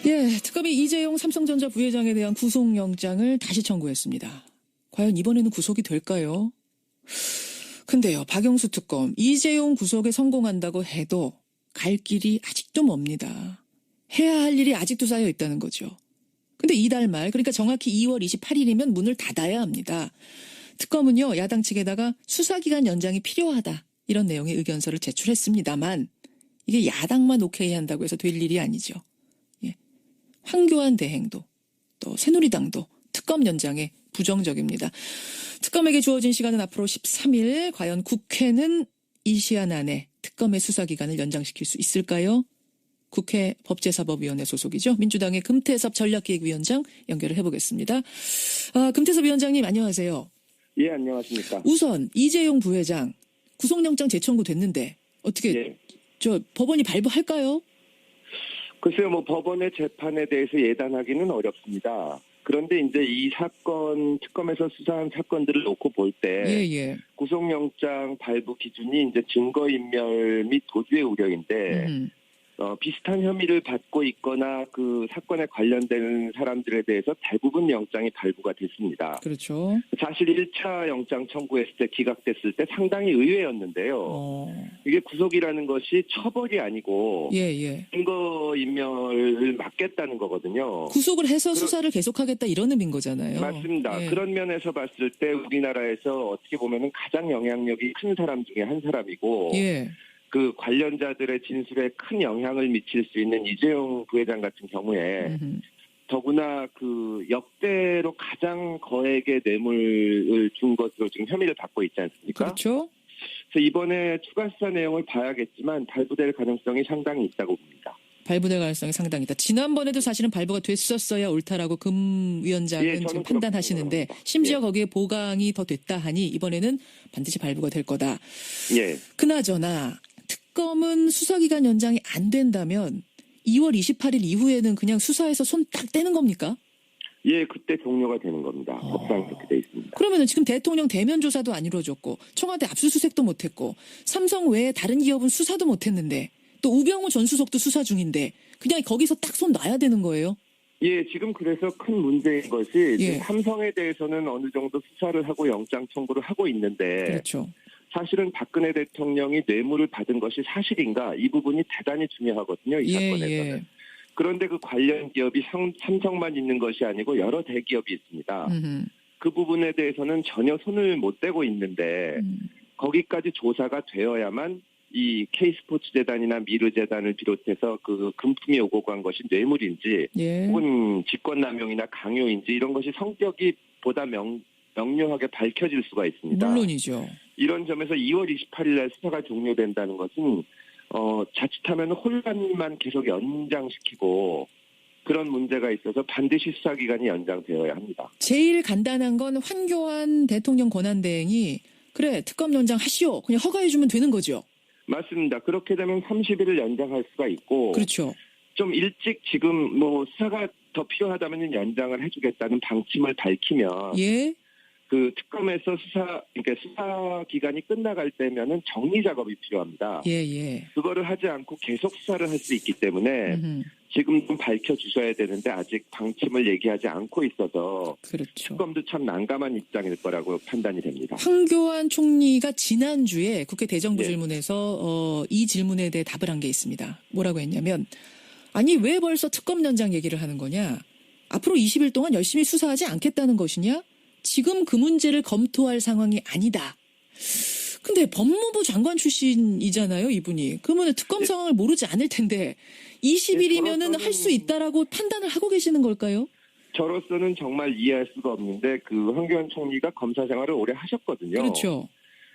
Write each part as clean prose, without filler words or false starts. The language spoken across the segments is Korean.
예, 특검이 이재용 삼성전자 부회장에 대한 구속영장을 다시 청구했습니다. 과연 이번에는 구속이 될까요? 근데요, 박영수 특검, 이재용 구속에 성공한다고 해도 갈 길이 아직도 멉니다. 해야 할 일이 아직도 쌓여 있다는 거죠. 근데 이달 말, 그러니까 정확히 2월 28일이면 문을 닫아야 합니다. 특검은요, 야당 측에다가 수사기간 연장이 필요하다, 이런 내용의 의견서를 제출했습니다만 이게 야당만 오케이 한다고 해서 될 일이 아니죠. 예. 황교안 대행도 또 새누리당도 특검 연장에 부정적입니다. 특검에게 주어진 시간은 앞으로 13일. 과연 국회는 이 시한 안에 특검의 수사기간을 연장시킬 수 있을까요? 국회 법제사법위원회 소속이죠. 민주당의 금태섭 전략기획위원장 연결을 해보겠습니다. 금태섭 위원장님 안녕하세요. 예, 안녕하십니까. 우선 이재용 부회장 구속영장 재청구 됐는데 어떻게 예. 법원이 발부할까요? 글쎄요, 법원의 재판에 대해서 예단하기는 어렵습니다. 그런데 이제 이 사건, 특검에서 수사한 사건들을 놓고 볼 때 구속영장 발부 기준이 이제 증거인멸 및 도주의 우려인데 비슷한 혐의를 받고 있거나 그 사건에 관련된 사람들에 대해서 대부분 영장이 발부가 됐습니다. 그렇죠. 사실 1차 영장 청구했을 때 기각됐을 때 상당히 의외였는데요. 이게 구속이라는 것이 처벌이 아니고 증거인멸을 막겠다는 거거든요. 구속을 해서 수사를 계속하겠다 이런 의미인 거잖아요. 맞습니다. 그런 면에서 봤을 때 우리나라에서 어떻게 보면 가장 영향력이 큰 사람 중에 한 사람이고 그 관련자들의 진술에 큰 영향을 미칠 수 있는 이재용 부회장 같은 경우에 더구나 그 역대로 가장 거액의 뇌물을 준 것으로 지금 혐의를 받고 있지 않습니까? 그렇죠. 그래서 이번에 추가 수사 내용을 봐야겠지만 발부될 가능성이 상당히 있다고 봅니다. 발부될 가능성이 상당히 있다. 지난번에도 사실은 발부가 됐었어야 옳다라고 금 위원장은 지금 판단하시는데 심지어 거기에 보강이 더 됐다 하니 이번에는 반드시 발부가 될 거다. 그나저나 특검은 수사기간 연장이 안 된다면 2월 28일 이후에는 그냥 수사에서 손 딱 떼는 겁니까? 예, 그때 종료가 되는 겁니다. 법상 그렇게 돼 있습니다. 그러면 지금 대통령 대면 조사도 안 이루어졌고 청와대 압수수색도 못했고 삼성 외에 다른 기업은 수사도 못했는데 또 우병우 전 수석도 수사 중인데 그냥 거기서 딱 손 놔야 되는 거예요? 예, 지금 그래서 큰 문제인 것이 삼성에 대해서는 어느 정도 수사를 하고 영장 청구를 하고 있는데 그렇죠. 사실은 박근혜 대통령이 뇌물을 받은 것이 사실인가 이 부분이 대단히 중요하거든요. 이 사건에서는. 그런데 그 관련 기업이 삼성만 있는 것이 아니고 여러 대기업이 있습니다. 그 부분에 대해서는 전혀 손을 못 대고 있는데 거기까지 조사가 되어야만 이 K스포츠재단이나 미르재단을 비롯해서 그 금품이 오고 간 것이 뇌물인지 혹은 직권남용이나 강요인지 이런 것이 성격이 보다 명료하게 밝혀질 수가 있습니다. 물론이죠. 이런 점에서 2월 28일 날 수사가 종료된다는 것은 자칫하면 혼란만 계속 연장시키고 그런 문제가 있어서 반드시 수사기간이 연장되어야 합니다. 제일 간단한 건 황교안 대통령 권한대행이 그래 특검 연장하시오 그냥 허가해주면 되는 거죠. 맞습니다. 그렇게 되면 30일을 연장할 수가 있고 그렇죠. 좀 일찍 지금 수사가 더 필요하다면 연장을 해주겠다는 방침을 밝히면 그 특검에서 그러니까 수사 기간이 끝나갈 때면은 정리 작업이 필요합니다. 그거를 하지 않고 계속 수사를 할 수 있기 때문에 지금 좀 밝혀주셔야 되는데 아직 방침을 얘기하지 않고 있어서 특검도 참 난감한 입장일 거라고 판단이 됩니다. 황교안 총리가 지난주에 국회 대정부 질문에서 이 질문에 대해 답을 한 게 있습니다. 뭐라고 했냐면 아니 왜 벌써 특검 연장 얘기를 하는 거냐. 앞으로 20일 동안 열심히 수사하지 않겠다는 것이냐. 지금 그 문제를 검토할 상황이 아니다. 근데 법무부 장관 출신이잖아요, 이분이. 그러면 특검 상황을 모르지 않을 텐데 20일이면은 할 수 있다라고 판단을 하고 계시는 걸까요? 저로서는 정말 이해할 수가 없는데 그 황교안 총리가 검사 생활을 오래 하셨거든요. 그렇죠.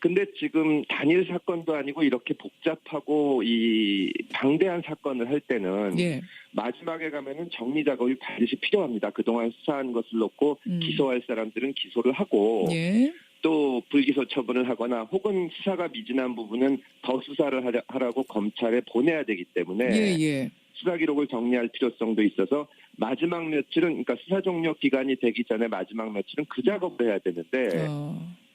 근데 지금 단일 사건도 아니고 이렇게 복잡하고 이 방대한 사건을 할 때는 마지막에 가면은 정리 작업이 반드시 필요합니다. 그동안 수사한 것을 놓고 기소할 사람들은 기소를 하고 또 불기소 처분을 하거나 혹은 수사가 미진한 부분은 더 수사를 하라고 검찰에 보내야 되기 때문에 수사 기록을 정리할 필요성도 있어서 마지막 며칠은 그러니까 수사 종료 기간이 되기 전에 마지막 며칠은 그 작업을 해야 되는데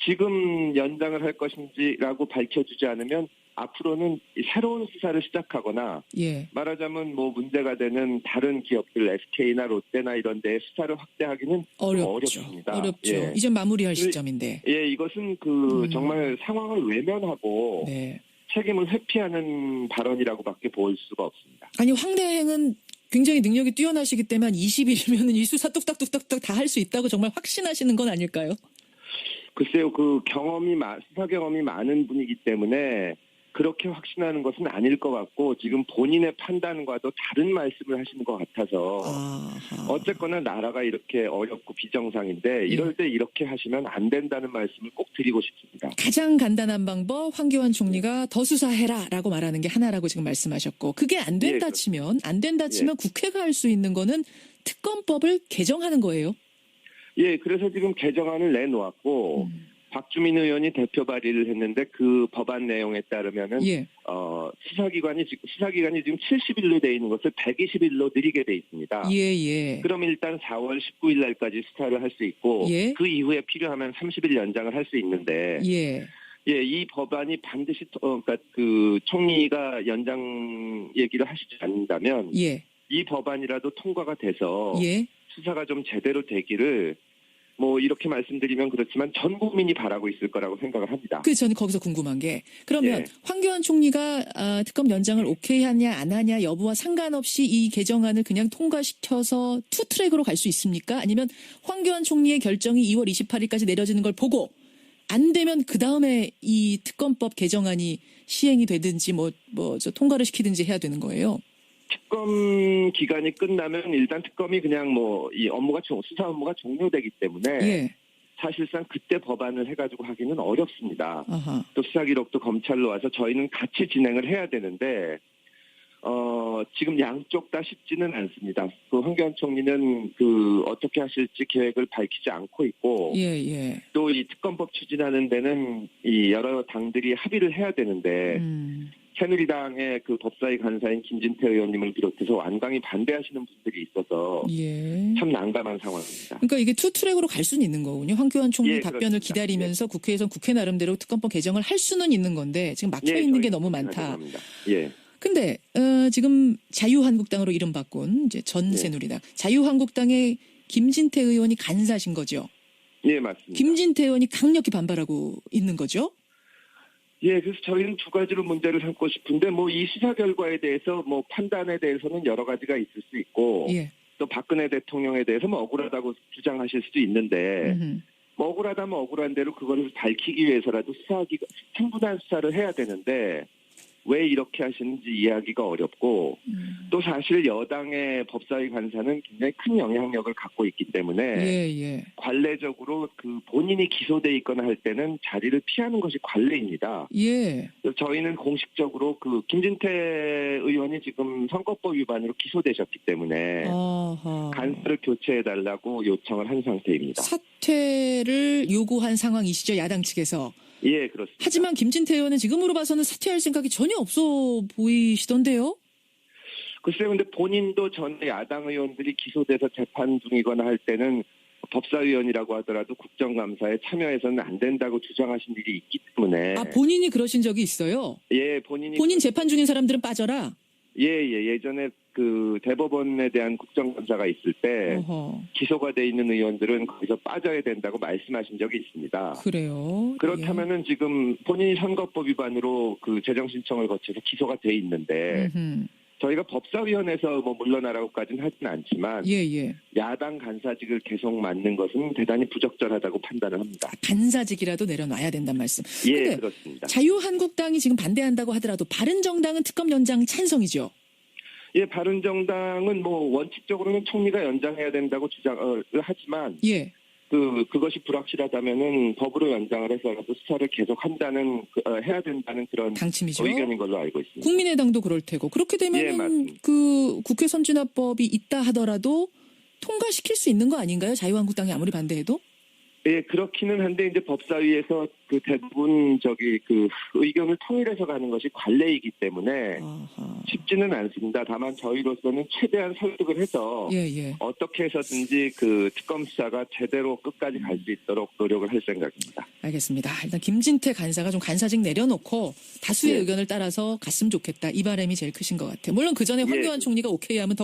지금 연장을 할 것인지라고 밝혀주지 않으면 앞으로는 새로운 수사를 시작하거나 예. 말하자면 뭐 문제가 되는 다른 기업들 SK나 롯데나 이런 데에 수사를 확대하기는 어렵습니다. 어렵죠. 예. 이제 마무리할 시점인데. 예, 이것은 정말 상황을 외면하고 네. 책임을 회피하는 발언이라고밖에 볼 수가 없습니다. 아니 황대행은 굉장히 능력이 뛰어나시기 때문에 한 20일이면 이 수사 뚝딱뚝딱뚝 다 할 수 있다고 정말 확신하시는 건 아닐까요? 글쎄요, 수사 경험이 많은 분이기 때문에 그렇게 확신하는 것은 아닐 것 같고 지금 본인의 판단과도 다른 말씀을 하시는 것 같아서 어쨌거나 나라가 이렇게 어렵고 비정상인데 이럴 때 이렇게 하시면 안 된다는 말씀을 꼭 드리고 싶습니다. 가장 간단한 방법 황교안 총리가 더 수사해라라고 말하는 게 하나라고 지금 말씀하셨고 그게 안 된다 치면 국회가 할 수 있는 거는 특검법을 개정하는 거예요. 예, 그래서 지금 개정안을 내놓았고 박주민 의원이 대표 발의를 했는데 그 법안 내용에 따르면은 수사기간이 지금 70일로 돼 있는 것을 120일로 늘리게 돼 있습니다. 예. 그럼 일단 4월 19일 날까지 수사를 할 수 있고 그 이후에 필요하면 30일 연장을 할 수 있는데 이 법안이 반드시 그러니까 그 총리가 연장 얘기를 하시지 않는다면 이 법안이라도 통과가 돼서 수사가 좀 제대로 되기를 뭐 이렇게 말씀드리면 그렇지만 전 국민이 바라고 있을 거라고 생각을 합니다. 그 저는 거기서 궁금한 게 그러면 황교안 총리가 특검 연장을 오케이 하냐 안 하냐 여부와 상관없이 이 개정안을 그냥 통과시켜서 투트랙으로 갈 수 있습니까? 아니면 황교안 총리의 결정이 2월 28일까지 내려지는 걸 보고 안 되면 그 다음에 이 특검법 개정안이 시행이 되든지 저 통과를 시키든지 해야 되는 거예요? 특검 기간이 끝나면 일단 특검이 그냥 이 수사 업무가 종료되기 때문에 사실상 그때 법안을 해가지고 하기는 어렵습니다. 또 수사 기록도 검찰로 와서 저희는 같이 진행을 해야 되는데 지금 양쪽 다 쉽지는 않습니다. 그 황교안 총리는 어떻게 하실지 계획을 밝히지 않고 있고 또 이 특검법 추진하는 데는 이 여러 당들이 합의를 해야 되는데 새누리당의 그 법사위 간사인 김진태 의원님을 비롯해서 완강히 반대하시는 분들이 있어서 참 난감한 상황입니다. 그러니까 이게 투트랙으로 갈 수는 있는 거군요. 황교안 총리 답변을 그렇습니다. 기다리면서 국회에선 국회 나름대로 특검법 개정을 할 수는 있는 건데 지금 막혀 있는 게 너무 많다. 근데 지금 자유한국당으로 이름 바꾼 이제 전 새누리당 자유한국당의 김진태 의원이 간사신 거죠? 예, 맞습니다. 김진태 의원이 강력히 반발하고 있는 거죠? 예, 그래서 저희는 두 가지로 문제를 삼고 싶은데 이 수사 결과에 대해서 판단에 대해서는 여러 가지가 있을 수 있고 또 박근혜 대통령에 대해서 억울하다고 주장하실 수도 있는데 억울하다면 억울한 대로 그거를 밝히기 위해서라도 충분한 수사를 해야 되는데 왜 이렇게 하시는지 이해하기가 어렵고 또 사실 여당의 법사위 간사는 굉장히 큰 영향력을 갖고 있기 때문에 관례적으로 본인이 기소돼 있거나 할 때는 자리를 피하는 것이 관례입니다. 그래서 저희는 공식적으로 김진태 의원이 지금 선거법 위반으로 기소되셨기 때문에 간사를 교체해달라고 요청을 한 상태입니다. 사퇴를 요구한 상황이시죠, 야당 측에서? 예, 그렇습니다. 하지만 김진태 의원은 지금으로 봐서는 사퇴할 생각이 전혀 없어 보이시던데요? 글쎄요, 근데 본인도 전에 야당 의원들이 기소돼서 재판 중이거나 할 때는 법사위원이라고 하더라도 국정감사에 참여해서는 안 된다고 주장하신 일이 있기 때문에. 본인이 그러신 적이 있어요? 예, 본인 재판 중인 사람들은 빠져라? 예전에 대법원에 대한 국정감사가 있을 때 기소가 돼 있는 의원들은 거기서 빠져야 된다고 말씀하신 적이 있습니다. 그래요? 그렇다면은 지금 본인이 선거법 위반으로 재정 신청을 거쳐서 기소가 돼 있는데 저희가 법사위원회에서 물러나라고까지는 하진 않지만 야당 간사직을 계속 맡는 것은 대단히 부적절하다고 판단을 합니다. 간사직이라도 내려놔야 된단 말씀. 예, 그렇습니다. 자유한국당이 지금 반대한다고 하더라도 바른정당은 특검 연장 찬성이죠? 예, 바른정당은 원칙적으로는 총리가 연장해야 된다고 주장을 하지만 그것이 불확실하다면은 법으로 연장을 해서라도 수사를 계속 해야 된다는 그런 방침이죠. 의견인 걸로 알고 있습니다. 국민의당도 그럴 테고 그렇게 되면 국회 선진화법이 있다 하더라도 통과시킬 수 있는 거 아닌가요? 자유한국당이 아무리 반대해도? 예, 그렇기는 한데 이제 법사위에서 대부분 의견을 통일해서 가는 것이 관례이기 때문에 쉽지는 않습니다. 다만 저희로서는 최대한 설득을 해서 어떻게 해서든지 특검 수사가 제대로 끝까지 갈 수 있도록 노력을 할 생각입니다. 알겠습니다. 일단 김진태 간사가 좀 간사직 내려놓고 다수의 예. 의견을 따라서 갔으면 좋겠다. 이 바람이 제일 크신 것 같아요. 물론 그 전에 황교안 총리가 오케이 하면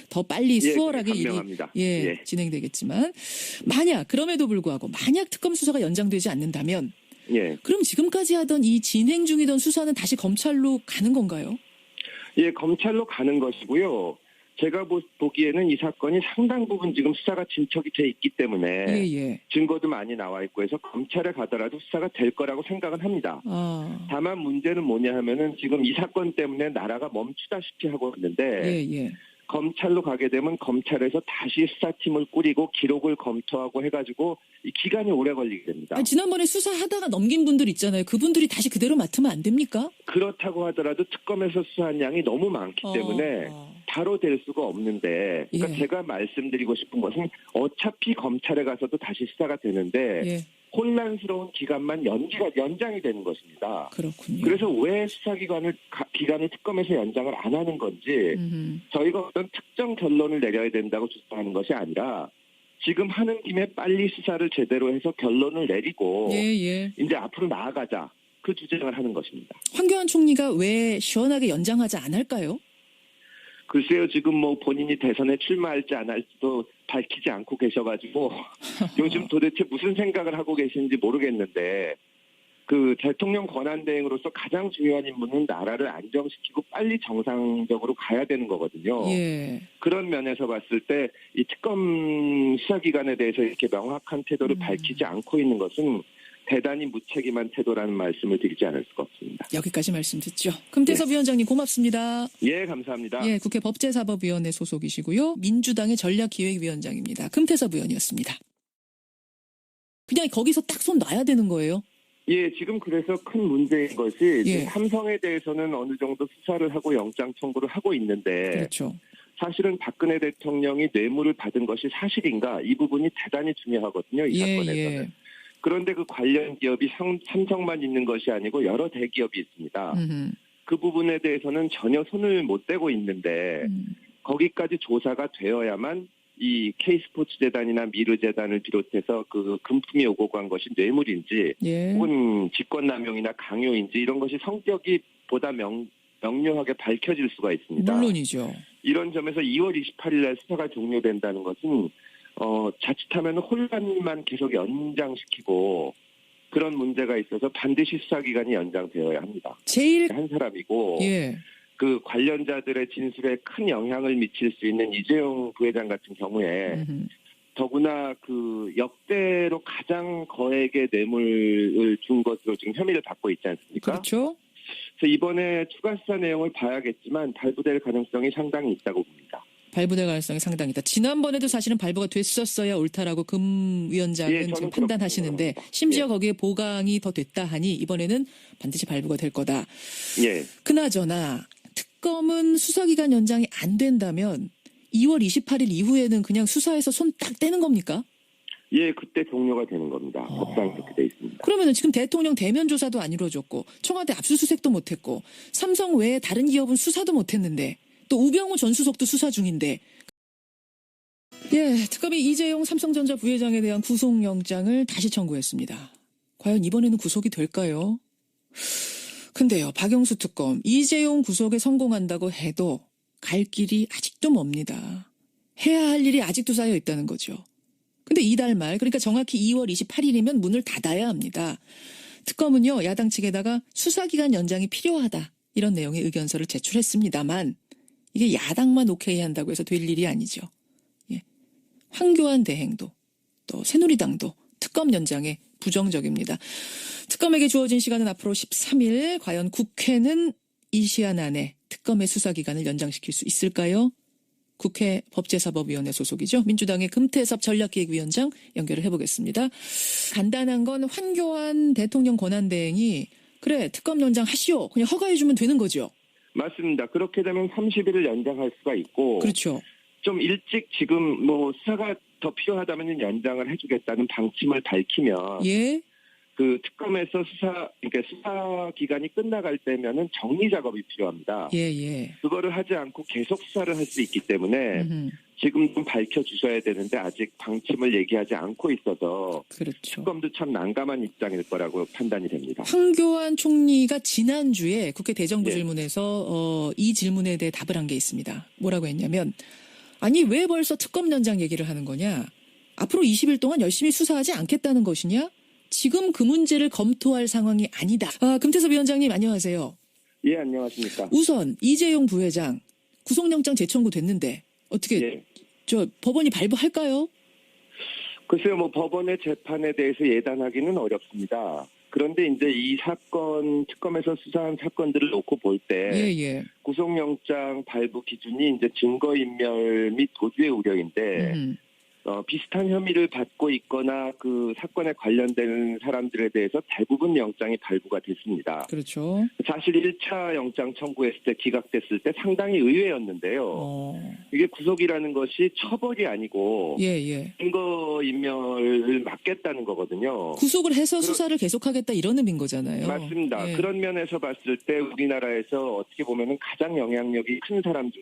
더 빨리 수월하게 일이 감명합니다. 진행되겠지만 만약 그럼에도 불구하고 만약 특검 수사가 연장되지 않는다면 예. 그럼 지금까지 하던 이 진행 중이던 수사는 다시 검찰로 가는 건가요? 예, 검찰로 가는 것이고요. 제가 보기에는 이 사건이 상당 부분 지금 수사가 진척이 돼 있기 때문에 증거도 많이 나와 있고 해서 검찰에 가더라도 수사가 될 거라고 생각은 합니다. 다만 문제는 뭐냐 하면은 지금 이 사건 때문에 나라가 멈추다시피 하고 있는데 검찰로 가게 되면 검찰에서 다시 수사팀을 꾸리고 기록을 검토하고 해가지고 이 기간이 오래 걸리게 됩니다. 아니, 지난번에 수사하다가 넘긴 분들 있잖아요. 그분들이 다시 그대로 맡으면 안 됩니까? 그렇다고 하더라도 특검에서 수사한 양이 너무 많기 때문에 바로 될 수가 없는데 그러니까 제가 말씀드리고 싶은 것은 어차피 검찰에 가서도 다시 수사가 되는데 혼란스러운 기간만 연장이 되는 것입니다. 그렇군요. 그래서 왜 기간을 특검에서 연장을 안 하는 건지 저희가 어떤 특정 결론을 내려야 된다고 주장하는 것이 아니라 지금 하는 김에 빨리 수사를 제대로 해서 결론을 내리고 이제 앞으로 나아가자 그 주장을 하는 것입니다. 황교안 총리가 왜 시원하게 연장하지 않을까요? 글쎄요, 지금 본인이 대선에 출마할지 안 할지도 밝히지 않고 계셔가지고 요즘 도대체 무슨 생각을 하고 계신지 모르겠는데 그 대통령 권한대행으로서 가장 중요한 임무는 나라를 안정시키고 빨리 정상적으로 가야 되는 거거든요. 그런 면에서 봤을 때 이 특검 수사기관에 대해서 이렇게 명확한 태도를 밝히지 않고 있는 것은 대단히 무책임한 태도라는 말씀을 드리지 않을 수가 없습니다. 여기까지 말씀 듣죠. 금태섭 위원장님 고맙습니다. 예, 감사합니다. 국회 법제사법위원회 소속이시고요. 민주당의 전략기획위원장입니다. 금태섭 의원이었습니다. 그냥 거기서 딱 손 놔야 되는 거예요? 예, 지금 그래서 큰 문제인 것이 삼성에 대해서는 어느 정도 수사를 하고 영장 청구를 하고 있는데 그렇죠. 사실은 박근혜 대통령이 뇌물을 받은 것이 사실인가 이 부분이 대단히 중요하거든요. 이 사건에서는. 그런데 그 관련 기업이 삼성만 있는 것이 아니고 여러 대기업이 있습니다. 그 부분에 대해서는 전혀 손을 못 대고 있는데 거기까지 조사가 되어야만 이 K스포츠재단이나 미르재단을 비롯해서 그 금품이 오고 간 것이 뇌물인지 혹은 직권남용이나 강요인지 이런 것이 성격이 보다 명료하게 밝혀질 수가 있습니다. 물론이죠. 이런 점에서 2월 28일 날 수사가 종료된다는 것은 자칫하면 혼란만 계속 연장시키고 그런 문제가 있어서 반드시 수사기간이 연장되어야 합니다. 제일 한 사람이고 그 관련자들의 진술에 큰 영향을 미칠 수 있는 이재용 부회장 같은 경우에 더구나 그 역대로 가장 거액의 뇌물을 준 것으로 지금 혐의를 받고 있지 않습니까? 그렇죠. 그래서 이번에 추가 수사 내용을 봐야겠지만 발부될 가능성이 상당히 있다고 봅니다. 발부될 가능성이 상당히 있다. 지난번에도 사실은 발부가 됐었어야 옳다라고 금 위원장은 지금 판단하시는데 심지어 거기에 보강이 더 됐다 하니 이번에는 반드시 발부가 될 거다. 그나저나 특검은 수사기간 연장이 안 된다면 2월 28일 이후에는 그냥 수사에서 손 딱 떼는 겁니까? 예, 그때 종료가 되는 겁니다. 법상에 그렇게 돼 있습니다. 그러면은 지금 대통령 대면 조사도 안 이루어졌고 청와대 압수수색도 못했고 삼성 외에 다른 기업은 수사도 못했는데 또 우병우 전 수석도 수사 중인데 특검이 이재용 삼성전자 부회장에 대한 구속영장을 다시 청구했습니다. 과연 이번에는 구속이 될까요? 근데요, 박영수 특검 이재용 구속에 성공한다고 해도 갈 길이 아직도 멉니다. 해야 할 일이 아직도 쌓여 있다는 거죠. 근데 이달 말, 그러니까 정확히 2월 28일이면 문을 닫아야 합니다. 특검은요, 야당 측에다가 수사기간 연장이 필요하다 이런 내용의 의견서를 제출했습니다만 이게 야당만 오케이 한다고 해서 될 일이 아니죠. 황교안 대행도 또 새누리당도 특검 연장에 부정적입니다. 특검에게 주어진 시간은 앞으로 13일. 과연 국회는 이 시한 안에 특검의 수사기간을 연장시킬 수 있을까요? 국회 법제사법위원회 소속이죠. 민주당의 금태섭 전략기획위원장 연결을 해보겠습니다. 간단한 건 황교안 대통령 권한대행이 그래 특검 연장하시오 그냥 허가해주면 되는 거죠. 맞습니다. 그렇게 되면 30일을 연장할 수가 있고 그렇죠. 좀 일찍 지금 수사가 더 필요하다면 연장을 해주겠다는 방침을 밝히면 그 특검에서 그러니까 수사 기간이 끝나갈 때면은 정리 작업이 필요합니다. 예, 예. 그거를 하지 않고 계속 수사를 할 수 있기 때문에 지금 좀 밝혀주셔야 되는데 아직 방침을 얘기하지 않고 있어서 그렇죠. 특검도 참 난감한 입장일 거라고 판단이 됩니다. 황교안 총리가 지난주에 국회 대정부 예. 질문에서 이 질문에 대해 답을 한 게 있습니다. 뭐라고 했냐면 아니 왜 벌써 특검 연장 얘기를 하는 거냐. 앞으로 20일 동안 열심히 수사하지 않겠다는 것이냐. 지금 그 문제를 검토할 상황이 아니다. 금태섭 위원장님 안녕하세요. 예, 안녕하십니까. 우선 이재용 부회장 구속영장 재청구 됐는데 어떻게 예. 법원이 발부할까요? 글쎄요, 뭐 법원의 재판에 대해서 예단하기는 어렵습니다. 그런데 이제 이 사건, 특검에서 수사한 사건들을 놓고 볼 때 예. 구속영장 발부 기준이 이제 증거인멸 및 도주의 우려인데 비슷한 혐의를 받고 있거나 그 사건에 관련된 사람들에 대해서 대부분 영장이 발부가 됐습니다. 그렇죠. 사실 1차 영장 청구했을 때 기각됐을 때 상당히 의외였는데요. 이게 구속이라는 것이 처벌이 아니고 예. 증거인멸을 막겠다는 거거든요. 구속을 해서 수사를 계속하겠다 이런 의미인 거잖아요. 맞습니다. 예. 그런 면에서 봤을 때 우리나라에서 어떻게 보면은 가장 영향력이 큰 사람 중에